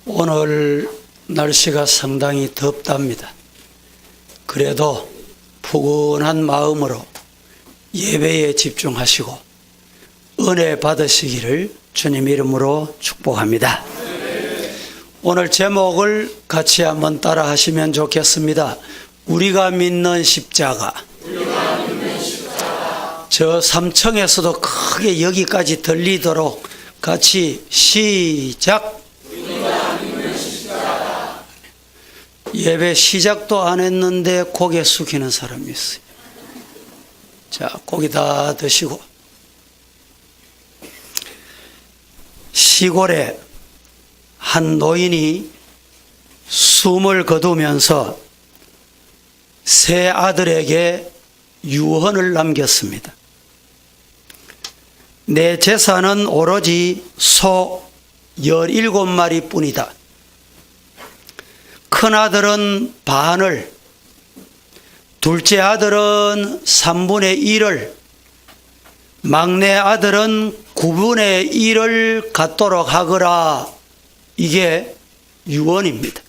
오늘 날씨가 상당히 덥답니다. 그래도 푸근한 마음으로 예배에 집중하시고 은혜 받으시기를 주님 이름으로 축복합니다. 오늘 제목을 같이 한번 따라 하시면 좋겠습니다. 우리가 믿는 십자가. 저 3층에서도 크게 여기까지 들리도록 같이 시작. 예배 시작도 안 했는데 고개 숙이는 사람이 있어요. 자, 고기 다 드시고. 시골에 한 노인이 숨을 거두면서 세 아들에게 유언을 남겼습니다. 내 재산은 오로지 소 17마리 뿐이다. 큰아들은 반을, 둘째 아들은 3분의 1을, 막내 아들은 9분의 1을 갖도록 하거라. 이게 유언입니다.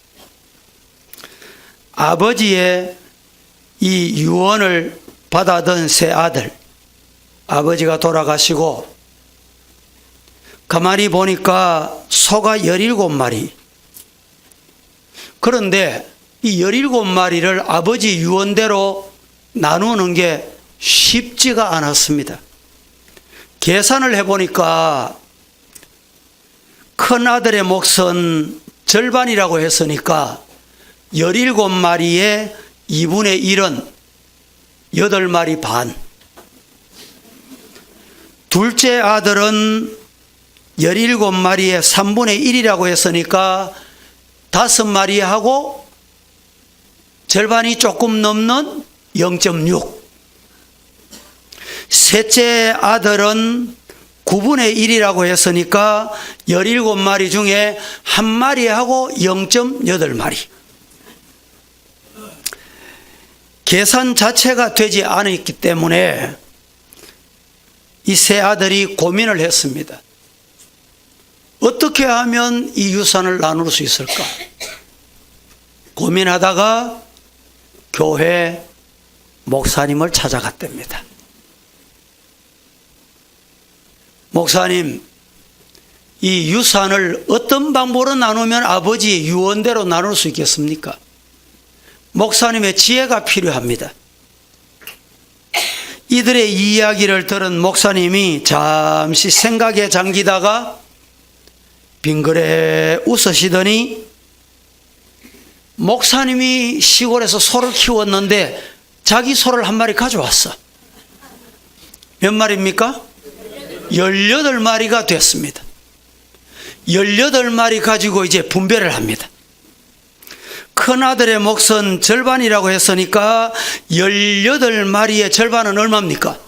아버지의 이 유언을 받아든 세 아들, 아버지가 돌아가시고 가만히 보니까 소가 17마리. 그런데 이 17마리를 아버지 유언대로 나누는 게 쉽지가 않았습니다. 계산을 해보니까 큰아들의 몫은 절반이라고 했으니까 17마리의 2분의 1은 8마리 반. 둘째 아들은 17마리의 3분의 1이라고 했으니까 5마리하고 절반이 조금 넘는 0.6. 셋째 아들은 9분의 1이라고 했으니까 17마리 중에 1마리하고 0.8마리. 계산 자체가 되지 않았기 때문에 이 세 아들이 고민을 했습니다. 어떻게 하면 이 유산을 나눌 수 있을까? 고민하다가 교회 목사님을 찾아갔답니다. 목사님, 이 유산을 어떤 방법으로 나누면 아버지의 유언대로 나눌 수 있겠습니까? 목사님의 지혜가 필요합니다. 이들의 이야기를 들은 목사님이 잠시 생각에 잠기다가 빙그레 웃으시더니 목사님이 시골에서 소를 키웠는데 자기 소를 한 마리 가져왔어. 몇 마리입니까? 18마리가 됐습니다. 18마리 가지고 이제 분배를 합니다. 큰아들의 몫은 절반이라고 했으니까 18마리의 절반은 얼마입니까?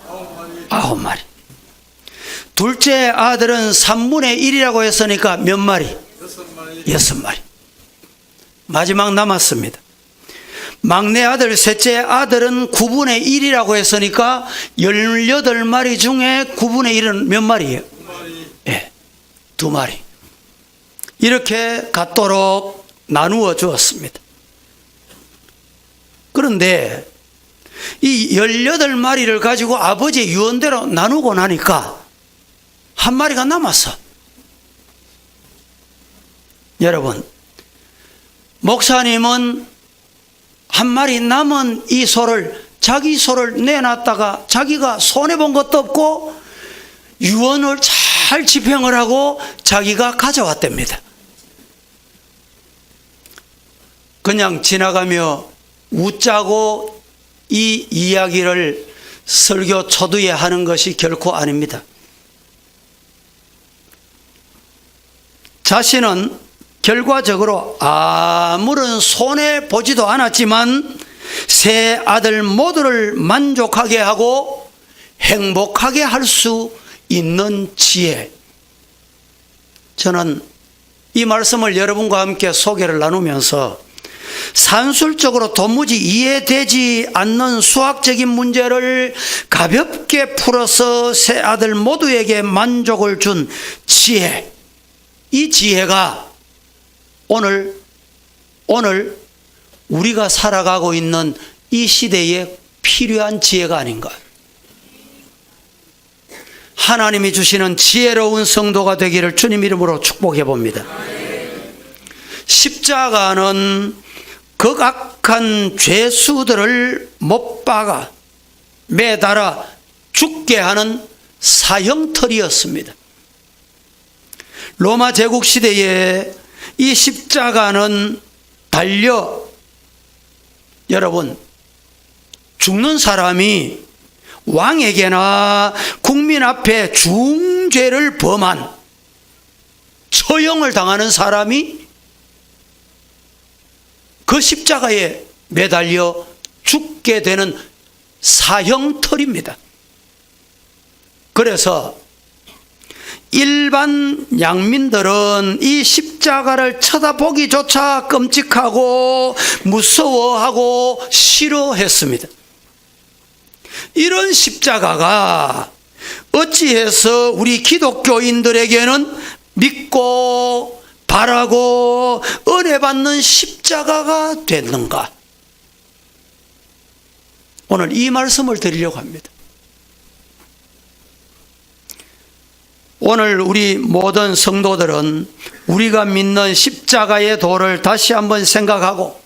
9마리. 둘째 아들은 3분의 1이라고 했으니까 몇 마리? 6마리. 마지막 남았습니다. 막내 아들, 셋째 아들은 9분의 1이라고 했으니까 18마리 중에 9분의 1은 몇 마리예요? 2마리. 이렇게 갖도록 나누어 주었습니다. 그런데 이 18마리를 가지고 아버지의 유언대로 나누고 나니까 한 마리가 남았어. 여러분, 목사님은 한 마리 남은 이 소를, 자기 소를 내놨다가 자기가 손해본 것도 없고 유언을 잘 집행을 하고 자기가 가져왔답니다. 그냥 지나가며 웃자고 이 이야기를 설교 초두에 하는 것이 결코 아닙니다. 자신은 결과적으로 아무런 손해보지도 않았지만 세 아들 모두를 만족하게 하고 행복하게 할 수 있는 지혜. 저는 이 말씀을 여러분과 함께 소개를 나누면서 산술적으로 도무지 이해되지 않는 수학적인 문제를 가볍게 풀어서 세 아들 모두에게 만족을 준 지혜, 이 지혜가 오늘 우리가 살아가고 있는 이 시대에 필요한 지혜가 아닌가. 하나님이 주시는 지혜로운 성도가 되기를 주님 이름으로 축복해 봅니다. 십자가는 극악한 죄수들을 못 박아 매달아 죽게 하는 사형털이었습니다. 로마 제국 시대에 이 십자가는 달려, 여러분, 죽는 사람이 왕에게나 국민 앞에 중죄를 범한 처형을 당하는 사람이 그 십자가에 매달려 죽게 되는 사형털입니다. 그래서 일반 양민들은 이 십자가를 쳐다보기조차 끔찍하고 무서워하고 싫어했습니다. 이런 십자가가 어찌해서 우리 기독교인들에게는 믿고 바라고 은혜 받는 십자가가 됐는가? 오늘 이 말씀을 드리려고 합니다. 오늘 우리 모든 성도들은 우리가 믿는 십자가의 도를 다시 한번 생각하고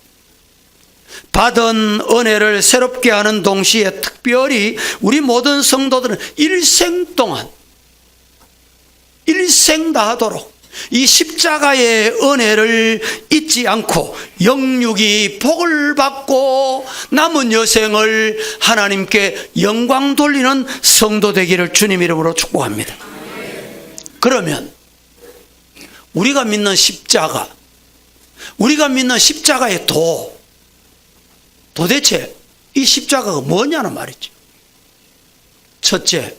받은 은혜를 새롭게 하는 동시에 특별히 우리 모든 성도들은 일생 동안, 일생 다하도록 이 십자가의 은혜를 잊지 않고 영육이 복을 받고 남은 여생을 하나님께 영광 돌리는 성도 되기를 주님 이름으로 축복합니다. 그러면 우리가 믿는 십자가, 우리가 믿는 십자가의 도대체 이 십자가가 뭐냐는 말이죠. 첫째,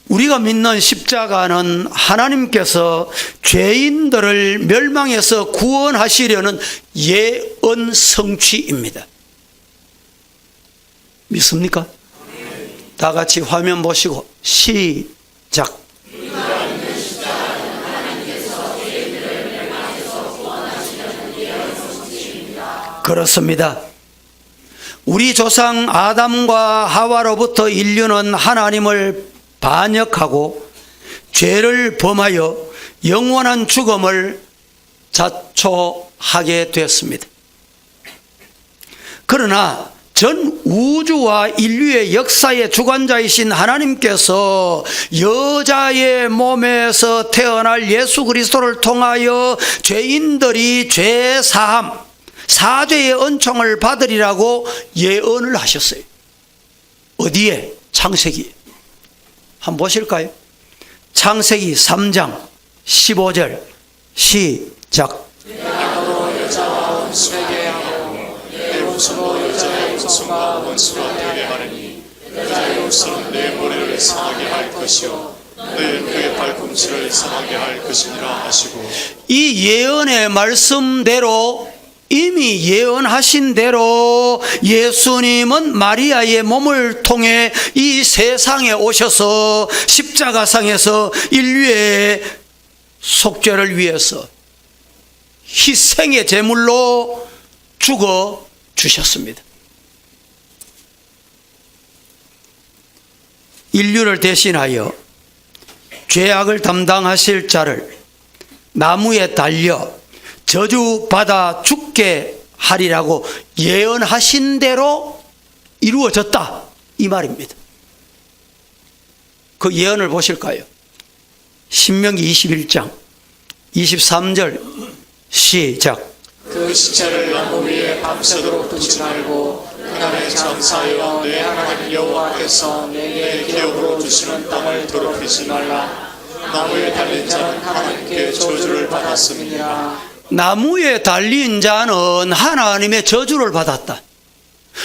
우리가 믿는 십자가는 하나님께서 죄인들을 멸망에서 구원하시려는 예언 성취입니다. 믿습니까? 다 같이 화면 보시고 시작. 그렇습니다. 우리 조상 아담과 하와로부터 인류는 하나님을 반역하고 죄를 범하여 영원한 죽음을 자초하게 됐습니다. 그러나 전 우주와 인류의 역사의 주관자이신 하나님께서 여자의 몸에서 태어날 예수 그리스도를 통하여 죄인들이 죄사함, 사죄의 은총을 받으리라고 예언을 하셨어요. 어디에? 창세기. 한번 보실까요? 창세기 3장 15절 시작. 내가 여자와 원수에게 하고 내 원수로 여자의 원수가 원수가 되게 하느니 여자의 원수는 내 머리를 상하게 할 것이요 너희는 그의 발꿈치를 상하게 할 것이니라 하시고, 이 예언의 말씀대로, 이미 예언하신 대로 예수님은 마리아의 몸을 통해 이 세상에 오셔서 십자가상에서 인류의 속죄를 위해서 희생의 제물로 죽어 주셨습니다. 인류를 대신하여 죄악을 담당하실 자를 나무에 달려 저주받아 죽게 하리라고 예언하신 대로 이루어졌다, 이 말입니다. 그 예언을 보실까요? 신명기 21장 23절 시작. 그 시체를 나무 위에 밤새도록 두지 말고 그날에 장사하여 내 하나님 여호와께서 내게 기업으로 주시는 땅을 더럽히지 말라. 나무에 달린 자는 하나님께 저주를 받았음이니라. 나무에 달린 자는 하나님의 저주를 받았다.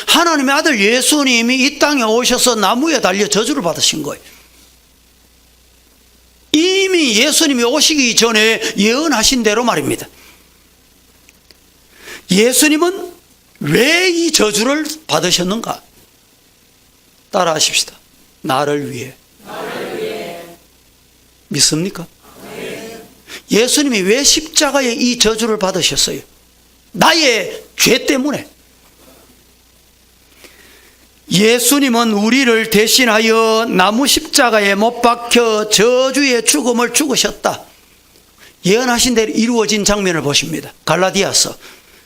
하나님의 아들 예수님이 이 땅에 오셔서 나무에 달려 저주를 받으신 거예요. 이미 예수님이 오시기 전에 예언하신 대로 말입니다. 예수님은 왜 이 저주를 받으셨는가? 따라하십시다. 나를 위해. 믿습니까? 예수님이 왜 십자가에 이 저주를 받으셨어요? 나의 죄 때문에. 예수님은 우리를 대신하여 나무 십자가에 못 박혀 저주의 죽음을 죽으셨다. 예언하신 대로 이루어진 장면을 보십니다. 갈라디아서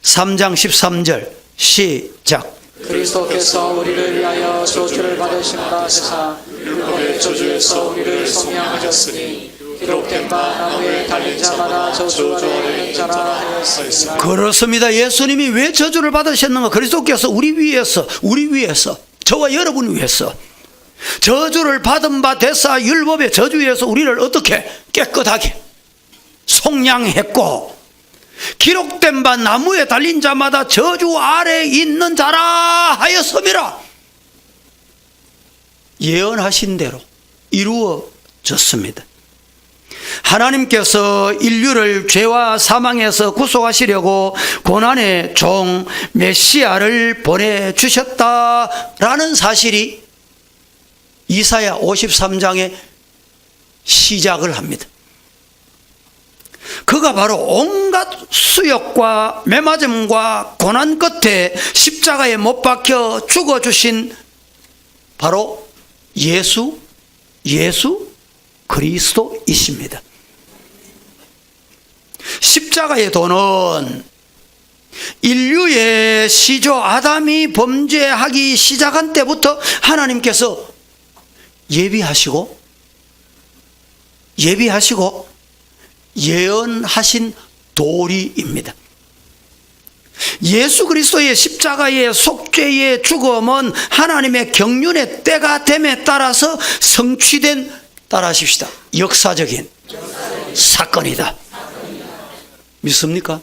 3장 13절 시작. 그리스도께서 우리를 위하여 저주를 받으심과 하시사 율법의 저주에서 우리를 속량하셨으니 기록된 바 나무에 달린 자마다 저주 아래 있는 자라 하였으니. 그렇습니다. 예수님이 왜 저주를 받으셨는가? 그리스도께서 우리 위해서 저와 여러분 위해서 저주를 받은 바 되사 율법의 저주에서 우리를 어떻게 깨끗하게 속량했고, 기록된 바 나무에 달린 자마다 저주 아래 있는 자라 하였음이라. 예언하신 대로 이루어졌습니다. 하나님께서 인류를 죄와 사망에서 구속하시려고 고난의 종 메시아를 보내주셨다라는 사실이 이사야 53장에 시작을 합니다. 그가 바로 온갖 수욕과 매맞음과 고난 끝에 십자가에 못 박혀 죽어주신 바로 예수 그리스도이십니다. 십자가의 도는 인류의 시조 아담이 범죄하기 시작한 때부터 하나님께서 예비하시고 예언하신 도리입니다. 예수 그리스도의 십자가의 속죄의 죽음은 하나님의 경륜의 때가 됨에 따라서 성취된, 따라하십시다, 역사적인 사건이다. 믿습니까?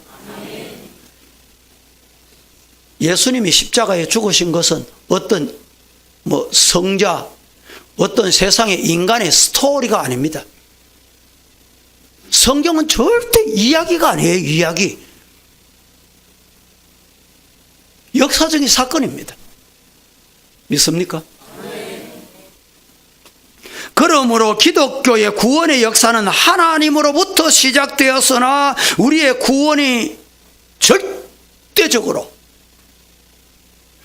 예수님이 십자가에 죽으신 것은 어떤 성자, 어떤 세상의 인간의 스토리가 아닙니다. 성경은 절대 이야기가 아니에요. 이야기. 역사적인 사건입니다. 믿습니까? 그러므로 기독교의 구원의 역사는 하나님으로부터 시작되었으나 우리의 구원이 절대적으로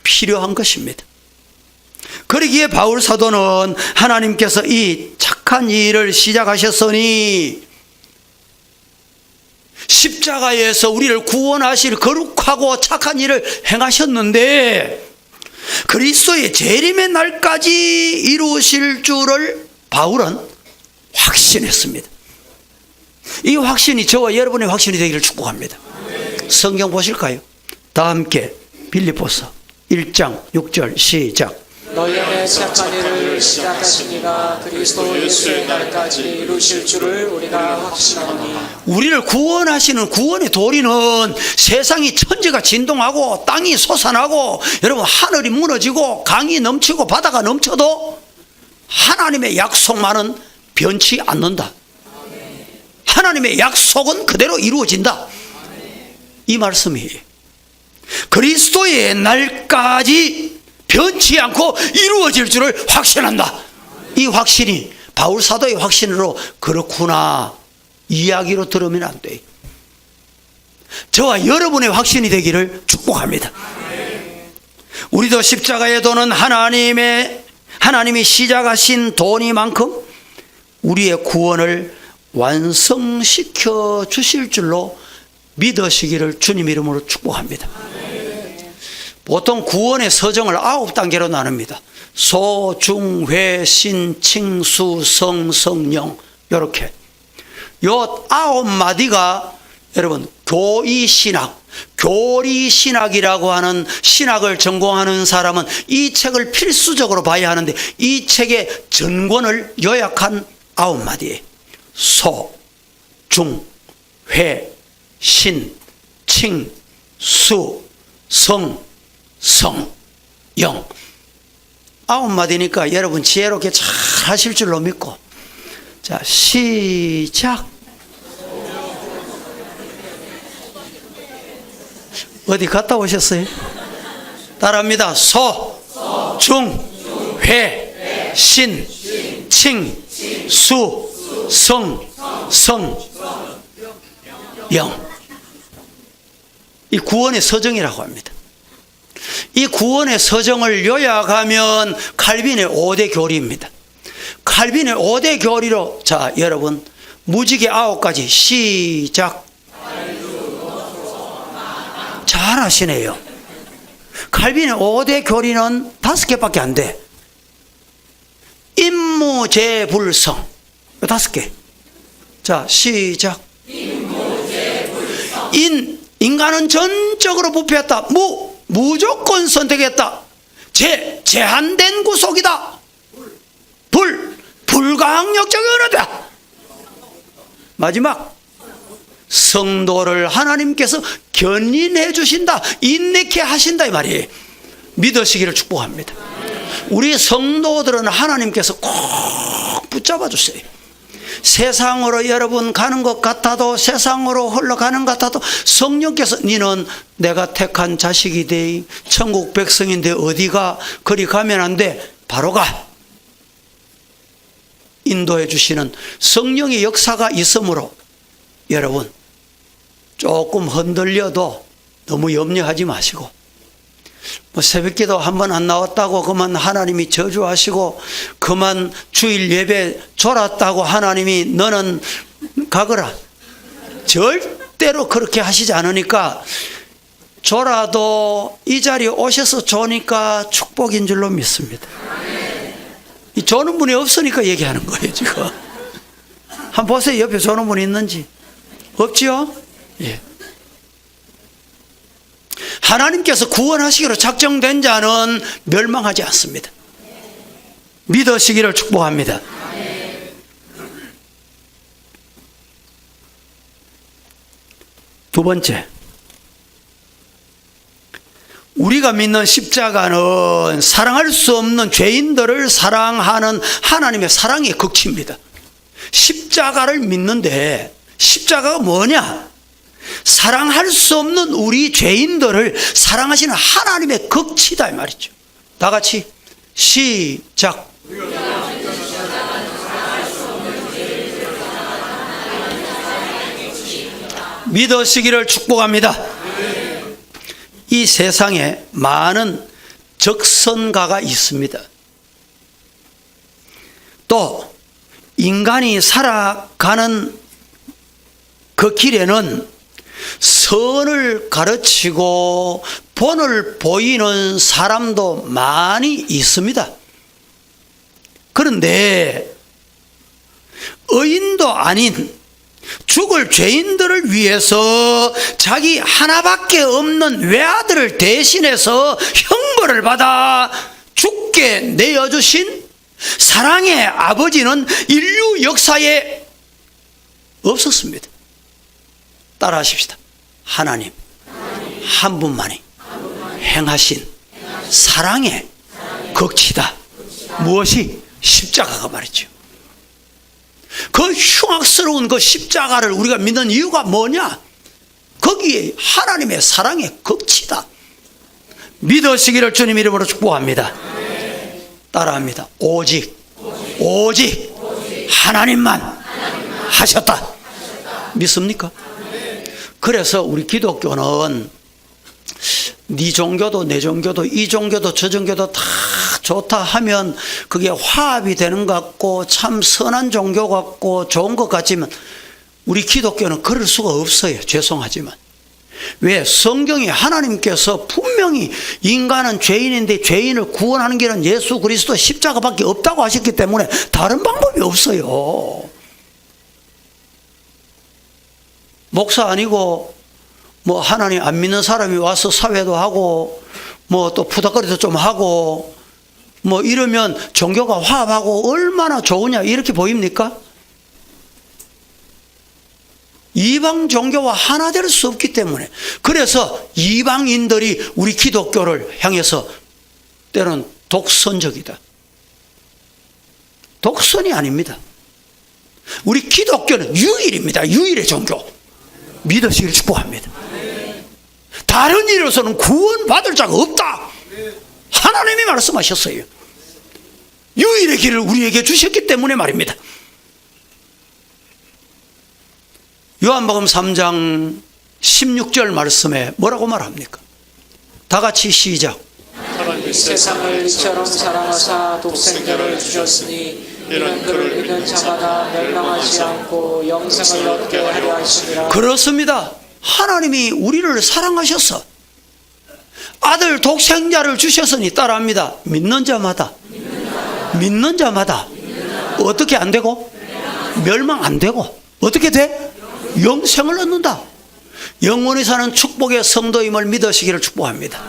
필요한 것입니다. 그러기에 바울 사도는 하나님께서 이 착한 일을 시작하셨으니 십자가에서 우리를 구원하실 거룩하고 착한 일을 행하셨는데 그리스도의 재림의 날까지 이루실 줄을 바울은 확신했습니다. 이 확신이 저와 여러분의 확신이 되기를 축복합니다. 성경 보실까요? 다 함께 빌립보서 1장 6절 시작. 너희 안에 착한 일을 시작하시니가 그리스도 예수의 날까지 이루실 줄을 우리가 확신하노니. 우리를 구원하시는 구원의 도리는 세상이 천지가 진동하고 땅이 솟아나고 여러분 하늘이 무너지고 강이 넘치고 바다가 넘쳐도 하나님의 약속만은 변치 않는다. 하나님의 약속은 그대로 이루어진다. 이 말씀이에요. 그리스도의 날까지 변치 않고 이루어질 줄을 확신한다. 이 확신이 바울 사도의 확신으로 그렇구나 이야기로 들으면 안 돼요. 저와 여러분의 확신이 되기를 축복합니다. 우리도 십자가의 도는 하나님이 시작하신 도니만큼 우리의 구원을 완성시켜 주실 줄로 믿으시기를 주님 이름으로 축복합니다. 보통 구원의 서정을 9단계로 나눕니다. 소, 중, 회, 신, 칭, 수, 성, 성령, 이렇게 요 9마디가 여러분 교리신학, 교리신학이라고 하는 신학을 전공하는 사람은 이 책을 필수적으로 봐야 하는데 이 책의 전권을 요약한 9마디예요. 소, 중, 회, 신, 칭, 수, 성, 영. 9마디니까 여러분 지혜롭게 잘 하실 줄로 믿고 자 시작. 어디 갔다 오셨어요? 따라합니다. 소, 중, 회, 신, 칭, 수, 성. 영. 이 구원의 서정이라고 합니다. 이 구원의 서정을 요약하면 칼빈의 5대 교리입니다. 칼빈의 5대 교리로, 자, 여러분, 무지개 9가지 시작. 잘 하시네요. 칼빈의 5대 교리는 5개밖에 안 돼. 임무재불성 5개. 자, 시작. 인간은 전적으로 부패했다. 무조건 선택했다. 제한된 구속이다. 불가항력적 은혜다. 마지막, 성도를 하나님께서 견인해 주신다. 인내케 하신다, 이 말이에요. 믿으시기를 축복합니다. 우리 성도들은 하나님께서 꼭 붙잡아 주세요. 세상으로 여러분 가는 것 같아도, 세상으로 흘러가는 것 같아도 성령께서 너는 내가 택한 자식이 돼, 천국 백성인데 어디가, 그리 가면 안 돼, 바로 가, 인도해 주시는 성령의 역사가 있으므로 여러분 조금 흔들려도 너무 염려하지 마시고, 뭐 새벽기도 한 번 안 나왔다고 그만 하나님이 저주하시고, 그만 주일 예배 졸았다고 하나님이 너는 가거라, 절대로 그렇게 하시지 않으니까, 졸아도 이 자리에 오셔서 조니까 축복인 줄로 믿습니다. 이 조는 분이 없으니까 얘기하는 거예요 지금. 한번 보세요, 옆에 조는 분이 있는지. 없지요? 예. 하나님께서 구원하시기로 작정된 자는 멸망하지 않습니다. 믿으시기를 축복합니다. 두 번째, 우리가 믿는 십자가는 사랑할 수 없는 죄인들을 사랑하는 하나님의 사랑의 극치입니다. 십자가를 믿는데 십자가가 뭐냐? 사랑할 수 없는 우리 죄인들을 사랑하시는 하나님의 극치다, 이 말이죠. 다 같이 시작. 믿으시기를 축복합니다. 이 세상에 많은 적선가가 있습니다. 또 인간이 살아가는 그 길에는 선을 가르치고 본을 보이는 사람도 많이 있습니다. 그런데 의인도 아닌 죽을 죄인들을 위해서 자기 하나밖에 없는 외아들을 대신해서 형벌을 받아 죽게 내어주신 사랑의 아버지는 인류 역사에 없었습니다. 따라하십시다. 하나님 한 분만이 행하신 사랑의 극치다. 무엇이? 십자가가 말이죠. 그 흉악스러운 그 십자가를 우리가 믿는 이유가 뭐냐? 거기에 하나님의 사랑의 극치다. 믿으시기를 주님 이름으로 축복합니다. 따라합니다. 오직 하나님만 하셨다. 믿습니까? 그래서 우리 기독교는 네 종교도 내 종교도 이 종교도 저 종교도 다 좋다 하면 그게 화합이 되는 것 같고 참 선한 종교 같고 좋은 것 같지만 우리 기독교는 그럴 수가 없어요. 죄송하지만. 왜? 성경에 하나님께서 분명히 인간은 죄인인데 죄인을 구원하는 길은 예수 그리스도 십자가밖에 없다고 하셨기 때문에 다른 방법이 없어요. 목사 아니고 뭐 하나님 안 믿는 사람이 와서 사회도 하고 뭐 또 푸닥거리도 좀 하고 뭐 이러면 종교가 화합하고 얼마나 좋으냐 이렇게 보입니까? 이방 종교와 하나 될 수 없기 때문에, 그래서 이방인들이 우리 기독교를 향해서 때로는 독선적이다. 독선이 아닙니다. 우리 기독교는 유일입니다. 유일의 종교. 믿으시기를 축복합니다. 다른 일로서는 구원받을 자가 없다. 하나님이 말씀하셨어요. 유일의 길을 우리에게 주셨기 때문에 말입니다. 요한복음 3장 16절 말씀에 뭐라고 말합니까? 다 같이 시작. 하나님 세상을 이처럼 사랑하사 독생자를 주셨으니 이는 그를 믿는 자마다 멸망하지 않고 영생을 얻게 하려 하시니라. 그렇습니다. 하나님이 우리를 사랑하셔서 아들 독생자를 주셨으니 따라합니다. 믿는 자마다 어떻게 안 되고? 멸망 안 되고 어떻게 돼? 영생을 얻는다. 영원히 사는 축복의 성도임을 믿으시기를 축복합니다.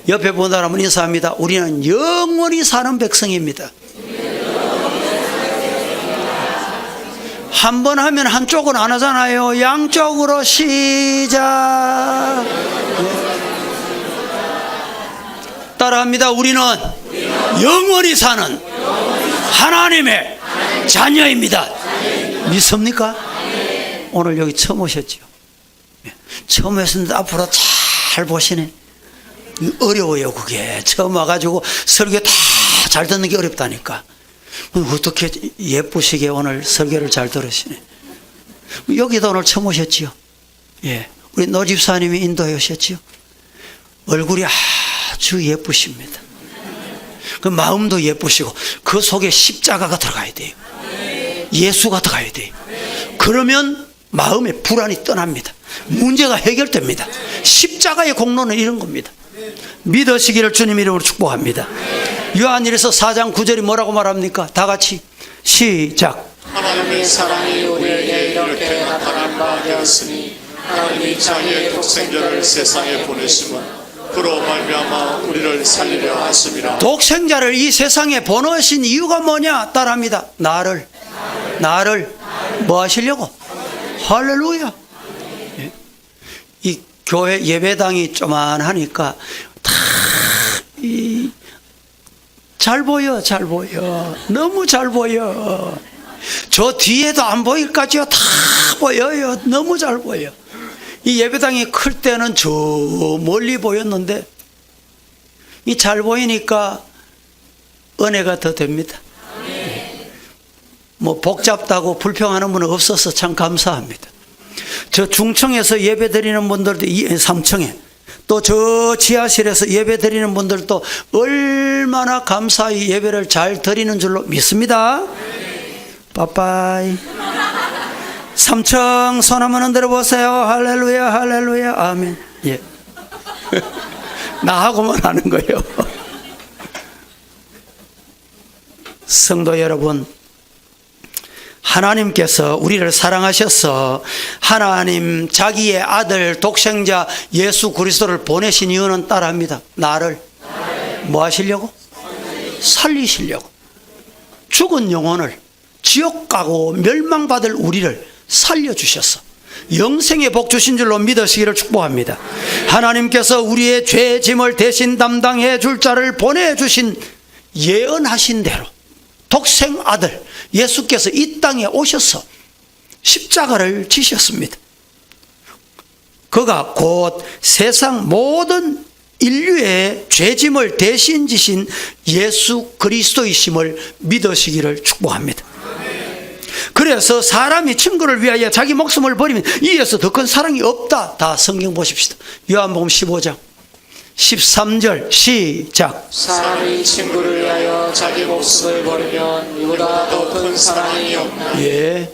옆에 본 사람은 인사합니다. 우리는 영원히 사는 백성입니다. 한 번 하면 한쪽은 안 하잖아요. 양쪽으로 시작. 따라합니다. 우리는 영원히 사는 하나님의 자녀입니다. 믿습니까? 오늘 여기 처음 오셨죠? 처음 오셨는데 앞으로 잘 보시네. 어려워요. 그게 처음 와가지고 설교 다 잘 듣는 게 어렵다니까. 어떻게 예쁘시게 오늘 설교를 잘 들으시네. 여기도 오늘 처음 오셨지요? 예, 우리 노 집사님이 인도해 오셨지요? 얼굴이 아주 예쁘십니다. 그 마음도 예쁘시고 그 속에 십자가가 들어가야 돼요. 예수가 들어가야 돼요. 그러면 마음의 불안이 떠납니다. 문제가 해결됩니다. 십자가의 공로는 이런 겁니다. 믿으시기를 주님 이름으로 축복합니다. 요한일서 4장 9절이 뭐라고 말합니까? 다 같이 시작. 하나님의 사랑이 우리에게 이렇게 나타난 바 되었으니 하나님이 자기의 독생자를 세상에 보내심은 그로 말미암아 우리를 살리려 하심이라. 독생자를 이 세상에 보내신 이유가 뭐냐? 따라합니다. 나를 뭐 하시려고? 할렐루야. 예. 이 교회 예배당이 쪼만하니까 다 잘 보여. 너무 잘 보여. 저 뒤에도 안 보일까지요? 다 보여요. 너무 잘 보여. 이 예배당이 클 때는 저 멀리 보였는데 이 잘 보이니까 은혜가 더 됩니다. 뭐 복잡다고 불평하는 분은 없어서 참 감사합니다. 저 중청에서 예배 드리는 분들도 3층에 또 저 지하실에서 예배 드리는 분들도 얼마나 감사히 예배를 잘 드리는 줄로 믿습니다. 빠빠이. 3층 손 한번 흔들어 보세요. 할렐루야, 할렐루야, 아멘. 예. 나하고만 하는 거예요. 성도 여러분, 하나님께서 우리를 사랑하셔서 하나님 자기의 아들 독생자 예수 그리스도를 보내신 이유는 따라합니다. 나를 뭐 하시려고? 살리시려고. 죽은 영혼을 지옥 가고 멸망받을 우리를 살려주셨어. 영생의 복 주신 줄로 믿으시기를 축복합니다. 하나님께서 우리의 죄 짐을 대신 담당해 줄 자를 보내주신 예언하신 대로 독생 아들 예수께서 이 땅에 오셔서 십자가를 지셨습니다. 그가 곧 세상 모든 인류의 죄짐을 대신 지신 예수 그리스도이심을 믿으시기를 축복합니다. 그래서 사람이 친구를 위하여 자기 목숨을 버리면 이에서 더 큰 사랑이 없다. 다 성경 보십시다. 요한복음 15장 13절 시작. 사람이 친구를 위하여 자기 목숨을 버리면 이보다 더 큰 사랑이 없나. 예,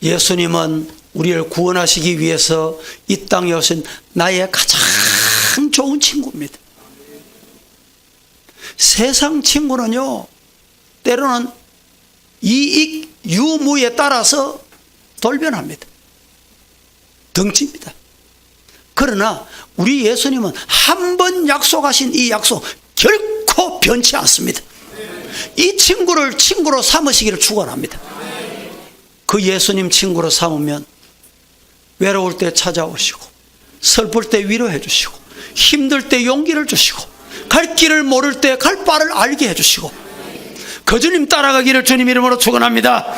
예수님은 우리를 구원하시기 위해서 이 땅에 오신 나의 가장 좋은 친구입니다. 세상 친구는요 때로는 이익 유무에 따라서 돌변합니다. 덩치입니다. 그러나 우리 예수님은 한 번 약속하신 이 약속 결코 변치 않습니다. 이 친구를 친구로 삼으시기를 축원합니다. 그 예수님 친구로 삼으면 외로울 때 찾아오시고 슬플 때 위로해 주시고 힘들 때 용기를 주시고 갈 길을 모를 때 갈 바를 알게 해주시고 그 주님 따라가기를 주님 이름으로 축원합니다.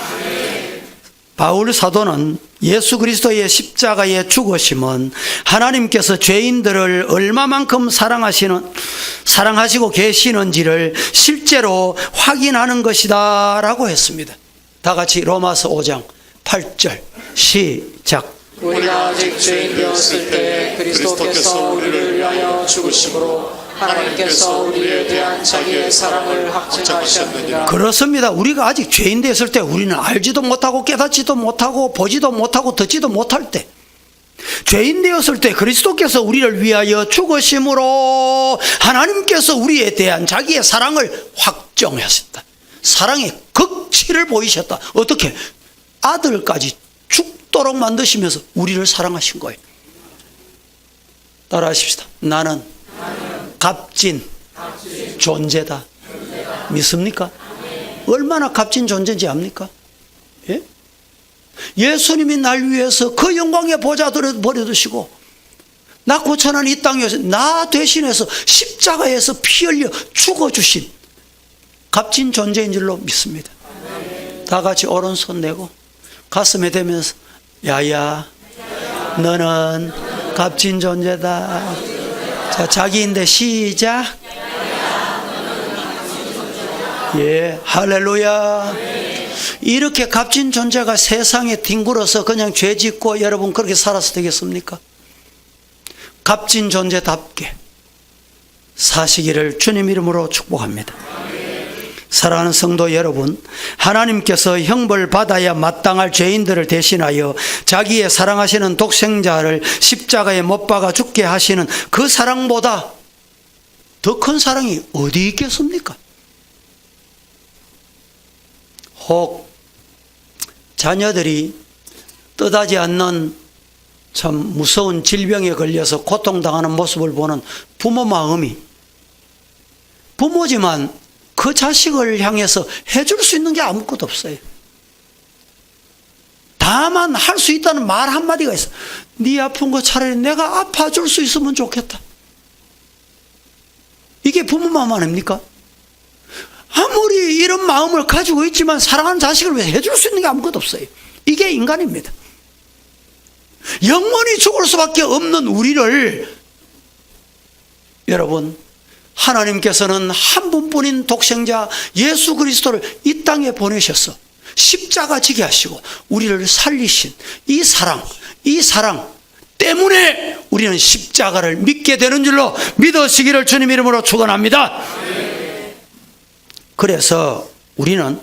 바울 사도는 예수 그리스도의 십자가의 죽으심은 하나님께서 죄인들을 얼마만큼 사랑하시고 계시는지를 실제로 확인하는 것이다 라고 했습니다. 다 같이 로마서 5장 8절 시작. 우리가 아직 죄인 되었을 때 그리스도께서 우리를 위하여 죽으심으로 하나님께서 우리에 대한 자기의 사랑을 확증하셨느니라. 그렇습니다. 우리가 아직 죄인 되었을 때, 우리는 알지도 못하고 깨닫지도 못하고 보지도 못하고 듣지도 못할 때, 죄인 되었을 때 그리스도께서 우리를 위하여 죽으심으로 하나님께서 우리에 대한 자기의 사랑을 확정하셨다. 사랑의 극치를 보이셨다. 어떻게? 아들까지 죽도록 만드시면서 우리를 사랑하신 거예요. 따라하십시다. 나는 값진 존재다. 믿습니까? 얼마나 값진 존재인지 압니까? 예? 예수님이 날 위해서 그 영광의 보좌들을 버려두시고 나 고천한 이 땅에서 나 대신해서 십자가에서 피 흘려 죽어주신 값진 존재인 줄로 믿습니다. 다 같이 오른손 내고 가슴에 대면서 야야 너는 값진 존재다. 자, 자기인데 시작. 예, 할렐루야. 이렇게 값진 존재가 세상에 뒹굴어서 그냥 죄 짓고 여러분 그렇게 살아서 되겠습니까? 값진 존재답게 사시기를 주님 이름으로 축복합니다. 사랑하는 성도 여러분, 하나님께서 형벌 받아야 마땅할 죄인들을 대신하여 자기의 사랑하시는 독생자를 십자가에 못 박아 죽게 하시는 그 사랑보다 더 큰 사랑이 어디 있겠습니까? 혹 자녀들이 뜻하지 않는 참 무서운 질병에 걸려서 고통당하는 모습을 보는 부모 마음이, 부모지만 그 자식을 향해서 해줄 수 있는 게 아무것도 없어요. 다만 할 수 있다는 말 한마디가 있어. 네 아픈 거 차라리 내가 아파줄 수 있으면 좋겠다. 이게 부모 마음 아닙니까? 아무리 이런 마음을 가지고 있지만 사랑하는 자식을 위해 해줄 수 있는 게 아무것도 없어요. 이게 인간입니다. 영원히 죽을 수밖에 없는 우리를, 여러분, 하나님께서는 한 분뿐인 독생자 예수 그리스도를 이 땅에 보내셔서 십자가 지게 하시고 우리를 살리신 이 사랑 때문에 우리는 십자가를 믿게 되는 줄로 믿으시기를 주님 이름으로 축원합니다. 그래서 우리는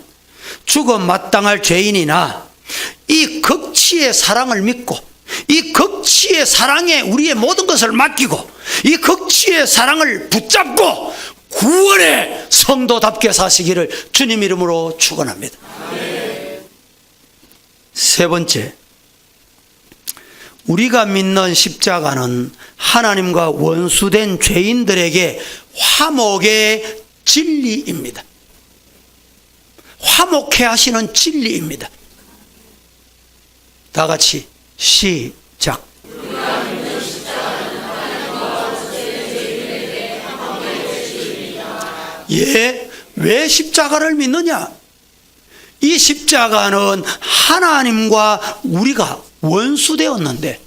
죽음 마땅할 죄인이나 이 극치의 사랑을 믿고 이 극치의 사랑에 우리의 모든 것을 맡기고 이 극치의 사랑을 붙잡고 구원의 성도답게 사시기를 주님 이름으로 축원합니다. 세 번째, 우리가 믿는 십자가는 하나님과 원수된 죄인들에게 화목의 진리입니다. 화목해 하시는 진리입니다. 다 같이 시작. 예, 왜 십자가를 믿느냐? 이 십자가는 하나님과 우리가 원수되었는데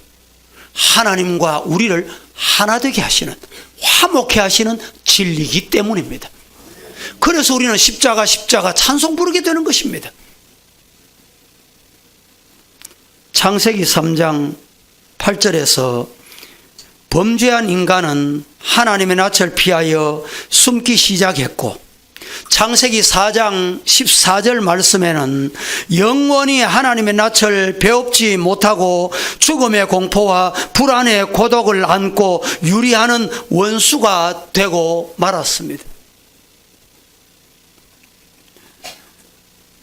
하나님과 우리를 하나 되게 하시는, 화목해 하시는 진리이기 때문입니다. 그래서 우리는 십자가 찬송 부르게 되는 것입니다. 창세기 3장 8절에서 범죄한 인간은 하나님의 낯을 피하여 숨기 시작했고, 창세기 4장 14절 말씀에는 영원히 하나님의 낯을 배웁지 못하고 죽음의 공포와 불안의 고독을 안고 유리하는 원수가 되고 말았습니다.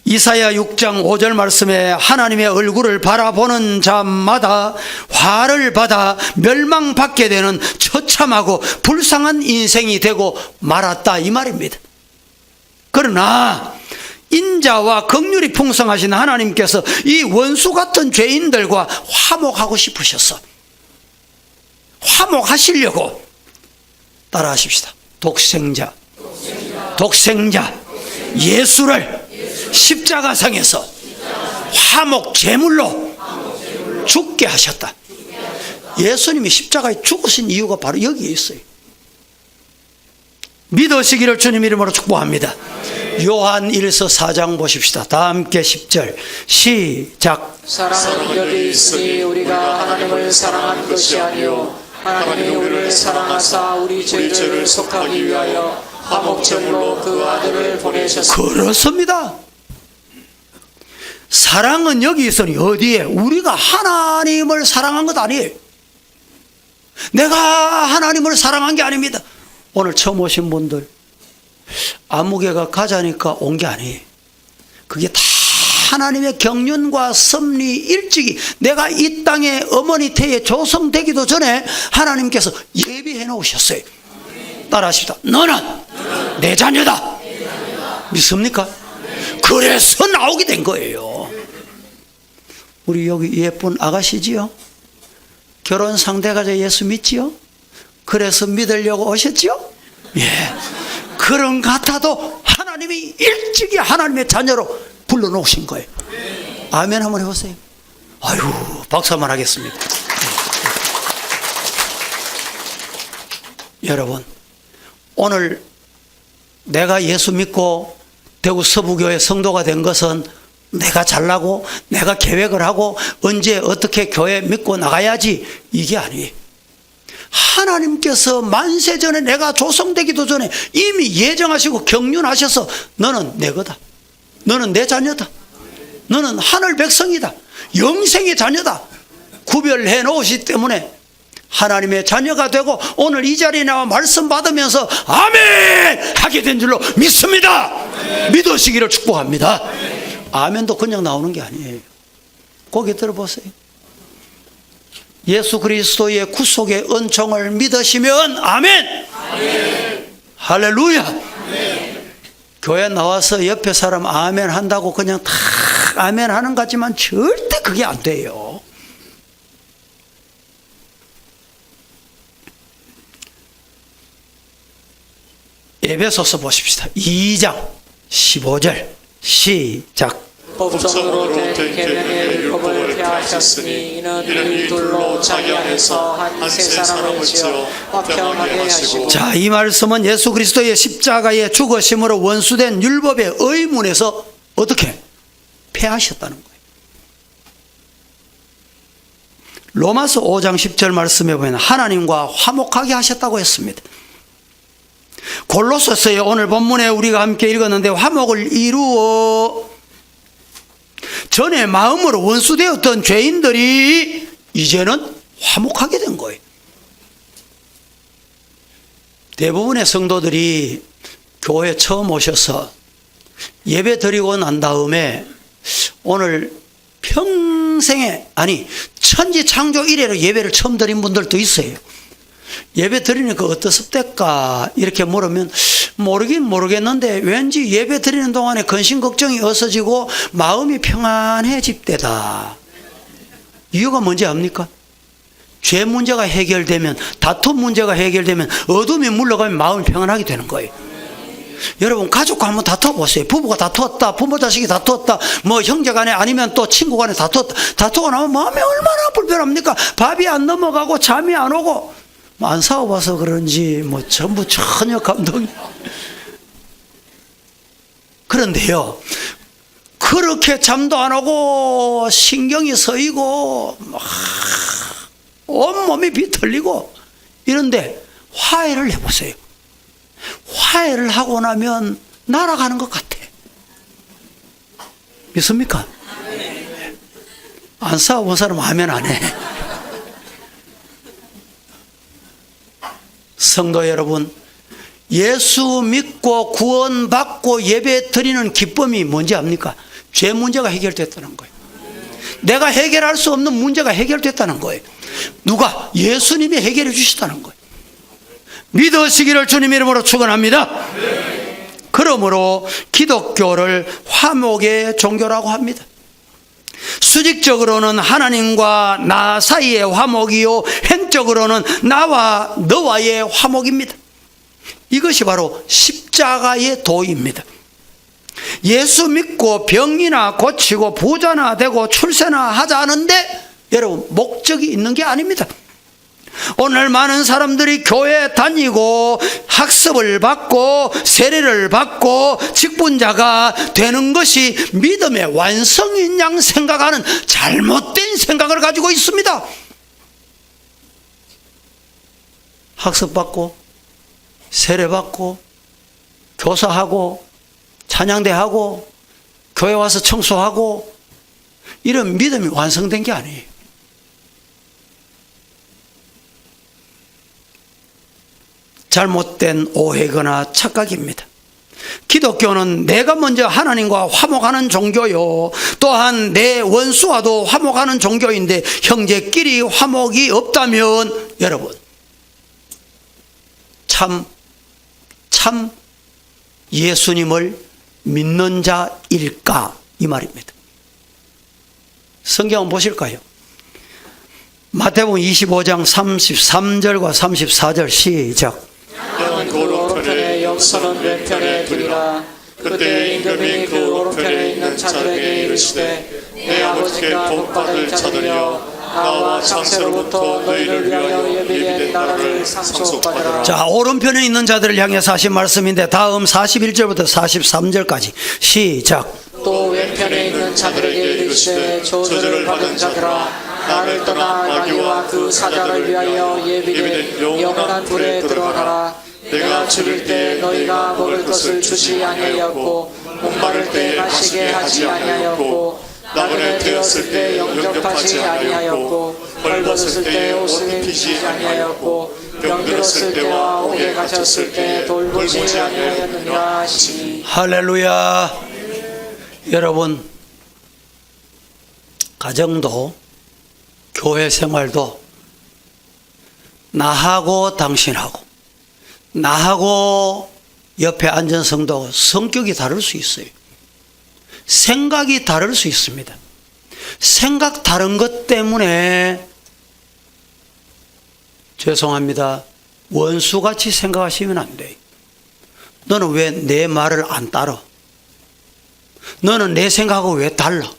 이사야 6장 5절 말씀에 하나님의 얼굴을 바라보는 자마다 화를 받아 멸망받게 되는 처참하고 불쌍한 인생이 되고 말았다, 이 말입니다. 그러나 인자와 긍휼이 풍성하신 하나님께서 이 원수 같은 죄인들과 화목하고 싶으셨어. 화목하시려고, 따라하십시다, 독생자 예수를 십자가상에서 화목 제물로 죽게 하셨다. 예수님이 십자가에 죽으신 이유가 바로 여기에 있어요. 믿으시기를 주님 이름으로 축복합니다. 요한 1서 4장 보십시다. 다 함께 10절 시작. 사랑은 여기 있으니 우리가 하나님을 사랑한 것이 아니요 하나님이 우리를 사랑하사 우리 죄를 속하기 위하여 화목제물로 그 아들을 보내셨습니다. 그렇습니다. 사랑은 여기 있으니 어디에? 우리가 하나님을 사랑한 것 아니에요. 내가 하나님을 사랑한 게 아닙니다. 오늘 처음 오신 분들 아무개가 가자니까 온 게 아니에요. 그게 다 하나님의 경륜과 섭리 일찍이 내가 이 땅에 어머니 태에 조성되기도 전에 하나님께서 예비해 놓으셨어요. 따라하십시다. 너는 내 자녀다. 믿습니까? 그래서 나오게 된 거예요. 우리 여기 예쁜 아가씨지요? 결혼 상대가 저 예수 믿지요? 그래서 믿으려고 오셨지요? 예. 그런 같아도 하나님이 일찍이 하나님의 자녀로 불러놓으신 거예요. 아멘 한번 해보세요. 아유, 박수 한번 하겠습니다. 여러분, 오늘 내가 예수 믿고 대구 서부교회 성도가 된 것은 내가 잘나고 내가 계획을 하고 언제 어떻게 교회 믿고 나가야지 이게 아니에요. 하나님께서 만세 전에 내가 조성되기도 전에 이미 예정하시고 경륜하셔서 너는 내 거다. 너는 내 자녀다. 너는 하늘 백성이다. 영생의 자녀다. 구별해 놓으시기 때문에 하나님의 자녀가 되고 오늘 이 자리에 나와 말씀 받으면서 아멘 하게 된 줄로 믿습니다. 믿으시기를 축복합니다. 아멘도 그냥 나오는 게 아니에요. 고개 들어보세요. 예수 그리스도의 구속의 은총을 믿으시면 아멘. 할렐루야. 교회 나와서 옆에 사람 아멘 한다고 그냥 다 아멘 하는 것 같지만 절대 그게 안 돼요. 에베소서 보십시다. 2장 15절 시작. 법정으로 된 계명의 율법을 폐하셨으니 이는 이 둘로 자기 안에서 한 세 사람을 지어 화평하게 하시고. 자, 이 말씀은 예수 그리스도의 십자가의 죽으심으로 원수된 율법의 의문에서 어떻게 폐하셨다는 거예요. 로마서 5장 10절 말씀에 보면 하나님과 화목하게 하셨다고 했습니다. 골로새서의 오늘 본문에 우리가 함께 읽었는데 화목을 이루어 전에 마음으로 원수되었던 죄인들이 이제는 화목하게 된 거예요. 대부분의 성도들이 교회 처음 오셔서 예배 드리고 난 다음에 오늘 평생에 아니 천지창조 이래로 예배를 처음 드린 분들도 있어요. 예배 드리니까 어떻습니까? 이렇게 물으면 모르긴 모르겠는데 왠지 예배 드리는 동안에 근심 걱정이 없어지고 마음이 평안해질 때다. 이유가 뭔지 압니까? 죄 문제가 해결되면, 다툼 문제가 해결되면 어둠이 물러가면 마음이 평안하게 되는 거예요. 여러분 가족과 한번 다퉈보세요. 부부가 다투었다, 부모 자식이 다투었다, 뭐 형제간에 아니면 또 친구간에 다투었다. 다투고 나면 마음이 얼마나 불편합니까? 밥이 안 넘어가고 잠이 안 오고, 안 싸워봐서 그런지 뭐 전부 전혀 감동이. 그런데요, 그렇게 잠도 안 오고 신경이 서이고 온몸이 비틀리고 이런데 화해를 해보세요. 화해를 하고 나면 날아가는 것 같아. 믿습니까? 안 싸워본 사람 아멘 안 해. 성도 여러분, 예수 믿고 구원받고 예배 드리는 기쁨이 뭔지 압니까? 죄 문제가 해결됐다는 거예요. 내가 해결할 수 없는 문제가 해결됐다는 거예요. 누가? 예수님이 해결해 주시다는 거예요. 믿으시기를 주님 이름으로 축원합니다. 그러므로 기독교를 화목의 종교라고 합니다. 수직적으로는 하나님과 나 사이의 화목이요, 행적으로는 나와 너와의 화목입니다. 이것이 바로 십자가의 도입니다. 예수 믿고 병이나 고치고 부자나 되고 출세나 하자 하는데 여러분 목적이 있는 게 아닙니다. 오늘 많은 사람들이 교회 다니고 학습을 받고 세례를 받고 직분자가 되는 것이 믿음의 완성인 양 생각하는 잘못된 생각을 가지고 있습니다. 학습받고 세례받고 교사하고 찬양대하고 교회 와서 청소하고 이런 믿음이 완성된 게 아니에요. 잘못된 오해거나 착각입니다. 기독교는 내가 먼저 하나님과 화목하는 종교요, 또한 내 원수와도 화목하는 종교인데 형제끼리 화목이 없다면 여러분 참 예수님을 믿는 자일까 이 말입니다. 성경 한번 보실까요? 마태복음 25장 33절과 34절 시작. 때는 그 오른편에 영선은 왼편에 두리라. 그때 임금이 그 오른편에 있는 자들에게 이르시되 내 아버지가 복받을 자들이여 나와 창세로부터 너희를 위하여 예비된 나라를 상속받으라. 자, 오른편에 있는 자들을 향해서 하신 말씀인데 다음 41절부터 43절까지 시작. 또 왼편에 있는 자들에게 이르시되 저주를 받은 자들아 나를 떠나 마귀와 그 사자를 위하여 예비된 영원한 불에 들어가라. 내가 줄일 때 너희가 먹을 것을 주지 아니하였고 목마를 때 마시게 하지 아니하였고 나그네 되었을 때 영접하지 아니하였고 벌벗을 때 옷을 입히지 아니하였고 병들었을 때와 옥에 갇혔을 때 돌보지 아니하였느냐 하시니. 할렐루야. 여러분, 가정도 교회 생활도 나하고 당신하고 나하고 옆에 앉은 성도하고 성격이 다를 수 있어요. 생각이 다를 수 있습니다. 생각 다른 것 때문에 죄송합니다. 원수같이 생각하시면 안 돼요. 너는 왜 내 말을 안 따라? 너는 내 생각하고 왜 달라?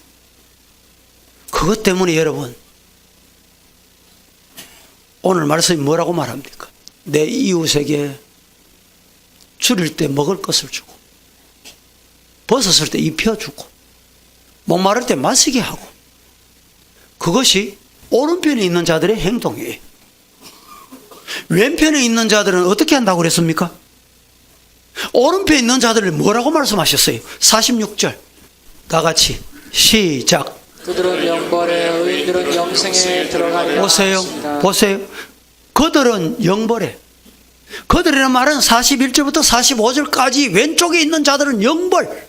그것 때문에 여러분 오늘 말씀이 뭐라고 말합니까? 내 이웃에게 줄일 때 먹을 것을 주고 벗었을 때 입혀주고 목마를 때 마시게 하고 그것이 오른편에 있는 자들의 행동이에요. 왼편에 있는 자들은 어떻게 한다고 그랬습니까? 오른편에 있는 자들을 뭐라고 말씀하셨어요? 46절 다 같이 시작. 그들은 영벌에 의인들은 영생에 들어가리라. 보세요. 그들은 영벌에. 그들이라는 말은 41절부터 45절까지 왼쪽에 있는 자들은 영벌.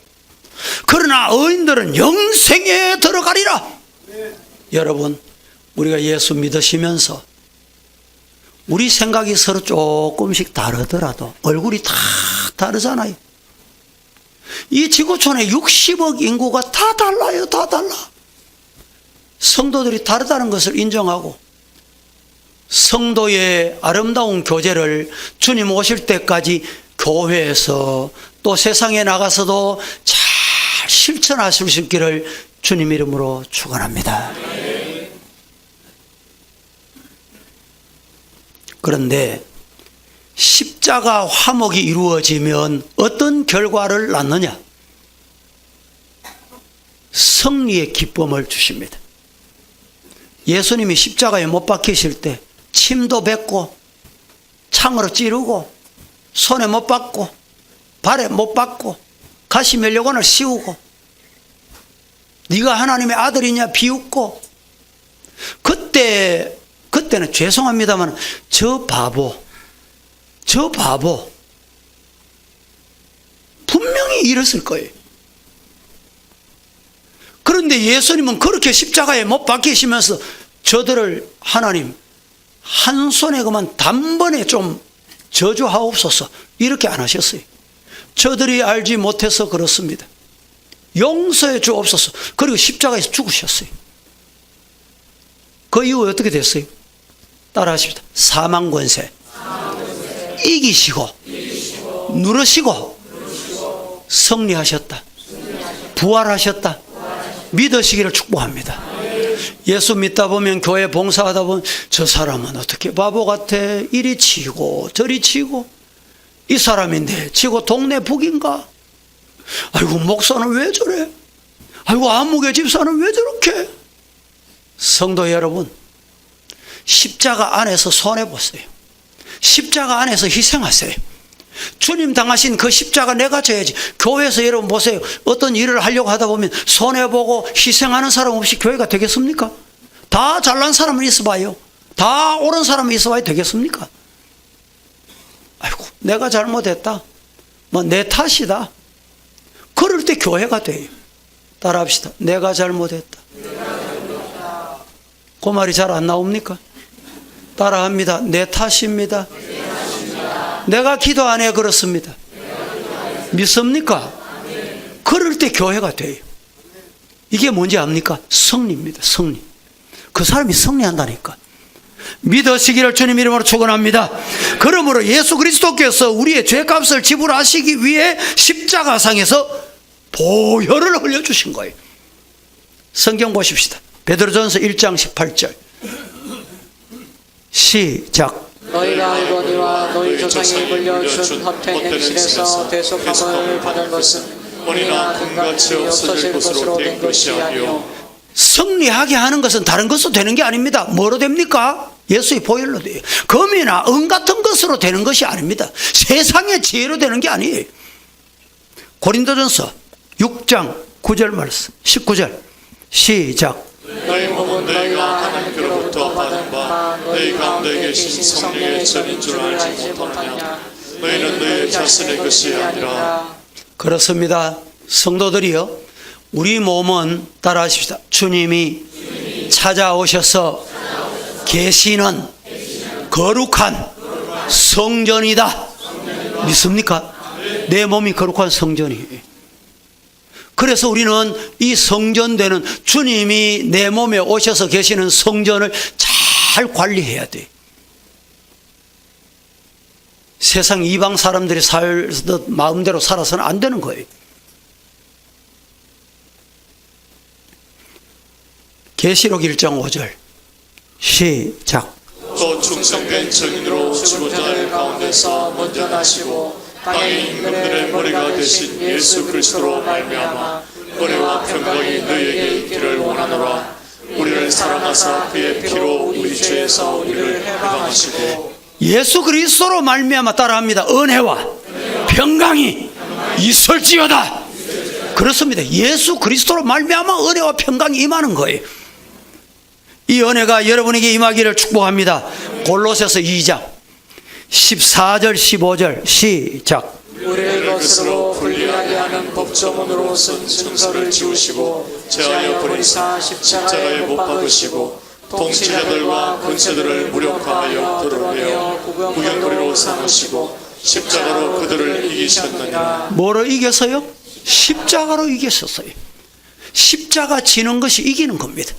그러나 의인들은 영생에 들어가리라. 여러분, 우리가 예수 믿으시면서 우리 생각이 서로 조금씩 다르더라도 얼굴이 다 다르잖아요. 이 지구촌에 60억 인구가 다 달라요. 다 달라. 성도들이 다르다는 것을 인정하고 성도의 아름다운 교제를 주님 오실 때까지 교회에서 또 세상에 나가서도 잘 실천하실 수 있기를 주님 이름으로 축원합니다. 그런데 십자가 화목이 이루어지면 어떤 결과를 낳느냐? 승리의 기쁨을 주십니다. 예수님이 십자가에 못 박히실 때 침도 뱉고 창으로 찌르고 손에 못 박고 발에 못 박고 가시 면류관을 씌우고 네가 하나님의 아들이냐 비웃고 그때는 죄송합니다만 저 바보 분명히 이랬을 거예요. 그런데 예수님은 그렇게 십자가에 못 박히시면서 저들을 하나님 한 손에 그만 단번에 좀 저주하옵소서 이렇게 안 하셨어요. 저들이 알지 못해서 그렇습니다. 용서해 주옵소서. 그리고 십자가에서 죽으셨어요. 그 이후에 어떻게 됐어요? 따라하십시다. 사망 권세 이기시고 누르시고 승리하셨다. 부활하셨다. 믿으시기를 축복합니다. 예수 믿다 보면, 교회 봉사하다 보면, 저 사람은 어떻게 바보 같아? 이리 치고 저리 치고, 이 사람인데 치고 동네 북인가? 아이고, 목사는 왜 저래? 아이고, 안목의 집사는 왜 저렇게? 성도 여러분, 십자가 안에서 손해보세요. 십자가 안에서 희생하세요. 주님 당하신 그 십자가 내가 져야지. 교회에서 여러분 보세요. 어떤 일을 하려고 하다 보면 손해보고 희생하는 사람 없이 교회가 되겠습니까? 다 잘난 사람은 있어봐요. 다 옳은 사람은 있어봐야 되겠습니까? 아이고, 내가 잘못했다, 뭐 내 탓이다, 그럴 때 교회가 돼요. 따라합시다. 내가 잘못했다. 그 말이 잘 안 나옵니까? 따라합니다. 내 탓입니다. 내가 기도 안 해 그렇습니다. 믿습니까? 그럴 때 교회가 돼요. 이게 뭔지 압니까? 승리입니다. 승리. 그 사람이 승리한다니까. 믿으시기를 주님 이름으로 축원합니다. 그러므로 예수 그리스도께서 우리의 죄값을 지불하시기 위해 십자가상에서 보혈을 흘려주신 거예요. 성경 보십시다. 베드로전서 1장 18절 시작. 너희가 알거니와 너희 조상이 물려준 헛된 행실에서 대속함을 받은 것은 은이나 금같이 없어질 것으로 된 것이 아니요. 승리하게 하는 것은 다른 것으로 되는 게 아닙니다. 뭐로 됩니까? 예수의 보혈로 돼요. 금이나 은 같은 것으로 되는 것이 아닙니다. 세상의 지혜로 되는 게 아니에요. 고린도전서 6장 9절 말씀 19절 시작. 너희 몸은 너희가 하나님께로부터 받은 바 너희 가운데 계신 성령의 전인 줄 알지 못하느냐. 너희는 너희 자신의 것이 아니라. 그렇습니다. 성도들이요, 우리 몸은 따라하십시다. 주님이 찾아오셔서 계시는 거룩한 성전이다. 믿습니까? 내 몸이 거룩한 성전이에요. 그래서 우리는 이 성전되는, 주님이 내 몸에 오셔서 계시는 성전을 잘 관리해야 돼. 세상 이방 사람들이 살듯 마음대로 살아서는 안 되는 거예요. 계시록 1장 5절 시작. 또 충성된 증인으로 지도자들 가운데서 먼저 나시고 땅의 임금들의 머리가 되신 예수 그리스도로 말미암아 은혜와 평강이 너희에게 있기를 원하노라. 우리를 사랑하사 그의 피로 우리 죄에서 우리를 해방하시고. 예수 그리스도로 말미암아, 따라합니다. 은혜와 평강이 있을지어다. 그렇습니다. 예수 그리스도로 말미암아 은혜와 평강이 임하는 거예요. 이 은혜가 여러분에게 임하기를 축복합니다. 골로새서 2장 14절 15절 시작. 우리를 것으로 분리하게 하는 법조문으로 쓴 증서를 지우시고 제하여 버리사 십자가에 못 박으시고 통치자들과 권세들을 무력화하여 드러내어 구경거리로 삼으시고 십자가로 그들을 이기셨느니라. 뭐로 이겨서요? 십자가로 이겼었어요. 십자가 지는 것이 이기는 겁니다.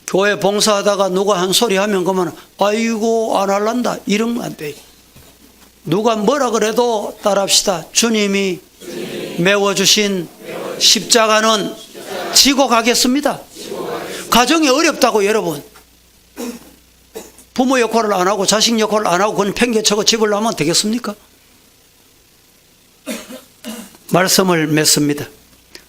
교회 봉사하다가 누가 한 소리 하면 그러면 아이고 안 할란다 이러면 안 돼요. 누가 뭐라 그래도 따라합시다. 주님이 메워주신 십자가는 지고 가겠습니다. 가정이 어렵다고 여러분 부모 역할을 안 하고 자식 역할을 안 하고 그냥 팽개쳐고 집을 나면 되겠습니까? 말씀을 맺습니다.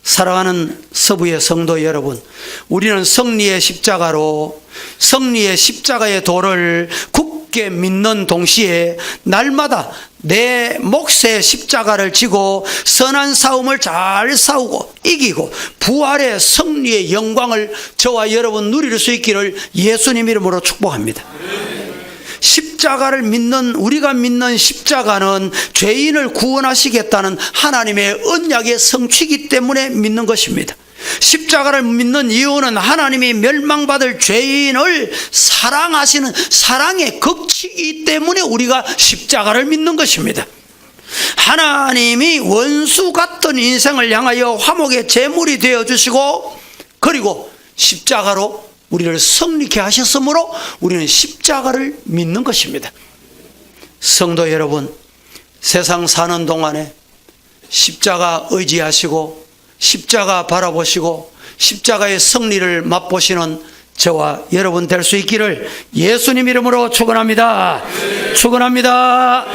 사랑하는 서부의 성도 여러분, 우리는 승리의 십자가로, 승리의 십자가의 도를 굳게 믿는 동시에 날마다 내 몫의 십자가를 지고 선한 싸움을 잘 싸우고 이기고 부활의 승리의 영광을 저와 여러분 누릴 수 있기를 예수님 이름으로 축복합니다. 십자가를 믿는, 우리가 믿는 십자가는 죄인을 구원하시겠다는 하나님의 언약의 성취이기 때문에 믿는 것입니다. 십자가를 믿는 이유는 하나님이 멸망받을 죄인을 사랑하시는 사랑의 극치이기 때문에 우리가 십자가를 믿는 것입니다. 하나님이 원수 같은 인생을 향하여 화목의 제물이 되어주시고 그리고 십자가로 우리를 승리케 하셨으므로 우리는 십자가를 믿는 것입니다. 성도 여러분, 세상 사는 동안에 십자가 의지하시고 십자가 바라보시고 십자가의 승리를 맛보시는 저와 여러분 될 수 있기를 예수님 이름으로 축원합니다. 축원합니다.